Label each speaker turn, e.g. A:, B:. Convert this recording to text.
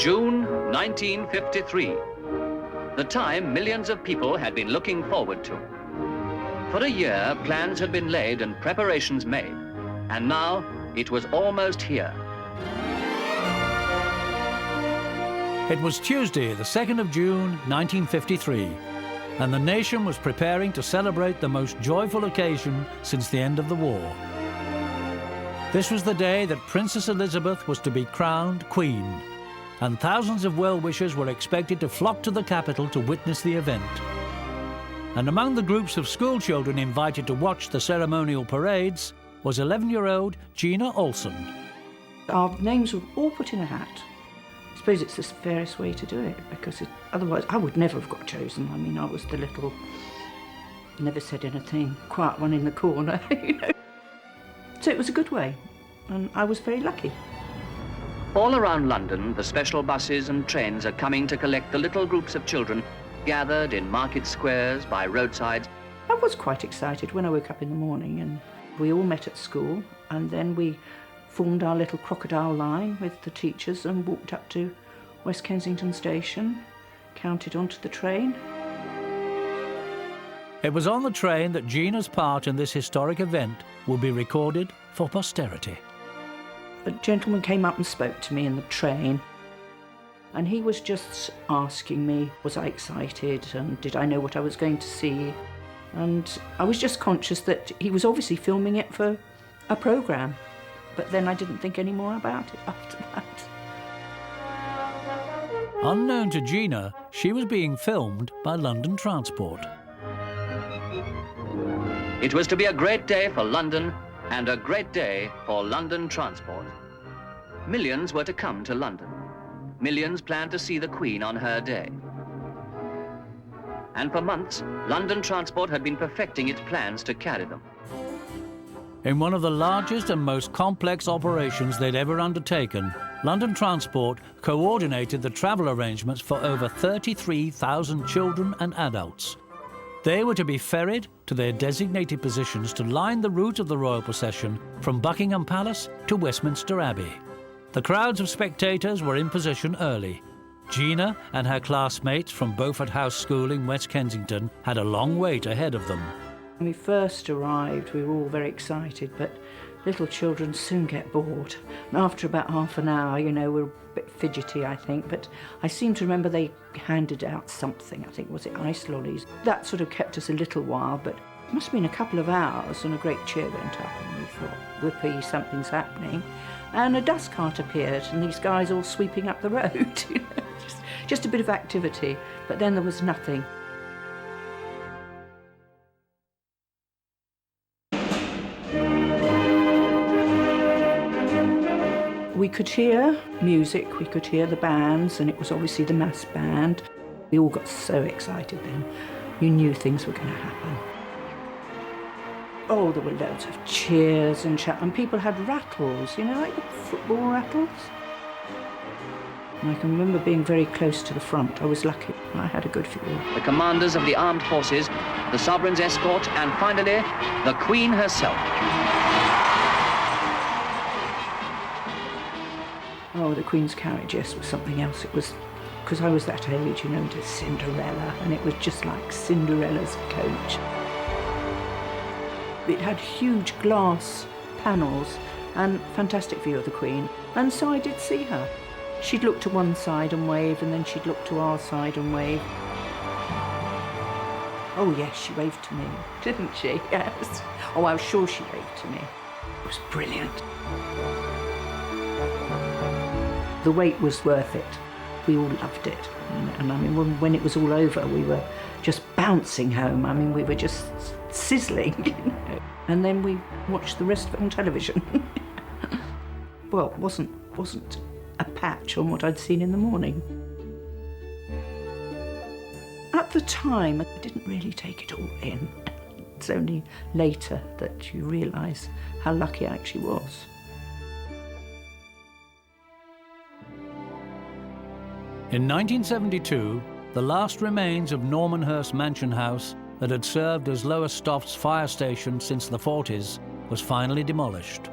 A: June 1953, the time millions of people had been looking forward to. For a year, plans had been laid and preparations made, and now it was almost here.
B: It was Tuesday, the 2nd of June, 1953, and the nation was preparing to celebrate the most joyful occasion since the end of the war. This was the day that Princess Elizabeth was to be crowned Queen, and thousands of well-wishers were expected to flock to the capital to witness the event. And among the groups of school children invited to watch the ceremonial parades was 11-year-old Gina Olsen.
C: Our names were all put in a hat. I suppose it's the fairest way to do it, because otherwise I would never have got chosen. I mean, I was the little, never said anything, quiet one in the corner, you know. So it was a good way, and I was very lucky.
A: All around London, the special buses and trains are coming to collect the little groups of children gathered in market squares, by roadsides.
C: I was quite excited when I woke up in the morning, and we all met at school, and then we formed our little crocodile line with the teachers and walked up to West Kensington Station, counted onto the train.
B: It was on the train that Gina's part in this historic event will be recorded for posterity.
C: A gentleman came up and spoke to me in the train, and he was just asking me, was I excited and did I know what I was going to see? And I was just conscious that he was obviously filming it for a programme, but then I didn't think any more about it after that.
B: Unknown to Gina, she was being filmed by London Transport.
A: It was to be a great day for London and a great day for London Transport. Millions were to come to London. Millions planned to see the Queen on her day. And for months, London Transport had been perfecting its plans to carry them.
B: In one of the largest and most complex operations they'd ever undertaken, London Transport coordinated the travel arrangements for over 33,000 children and adults. They were to be ferried to their designated positions to line the route of the royal procession from Buckingham Palace to Westminster Abbey. The crowds of spectators were in position early. Gina and her classmates from Beaufort House School in West Kensington had a long wait ahead of them.
C: When we first arrived, we were all very excited, but little children soon get bored. And after about half an hour, you know, we're a bit fidgety, I think, but I seem to remember they handed out something. I think, was it ice lollies? That sort of kept us a little while, but it must have been a couple of hours, and a great cheer went up, and we thought, whoopee, something's happening. And a dust cart appeared, and these guys all sweeping up the road, you know, just a bit of activity, but then there was nothing. We could hear music, we could hear the bands, and it was obviously the mass band. We all got so excited then. You knew things were going to happen. Oh, there were loads of cheers and shout, and people had rattles, you know, like the football rattles. And I can remember being very close to the front. I was lucky. I had a good view.
A: The commanders of the armed forces, the sovereign's escort, and finally, the Queen herself.
C: Oh, the Queen's carriage, yes, was something else. It was, because I was that age, you know, into Cinderella, and it was just like Cinderella's coach. It had huge glass panels and fantastic view of the Queen, and so I did see her. She'd look to one side and wave, and then she'd look to our side and wave. Oh yes, she waved to me, didn't she? Yes. Oh, I was sure she waved to me. It was brilliant. The wait was worth it. We all loved it. And I mean, when it was all over, we were just bouncing home. I mean, we were just sizzling, you know. And then we watched the rest of it on television. Well, it wasn't a patch on what I'd seen in the morning. At the time, I didn't really take it all in. It's only later that you realise how lucky I actually was.
B: In 1972, the last remains of Normanhurst Mansion House that had served as Lowestoft's fire station since the 40s was finally demolished.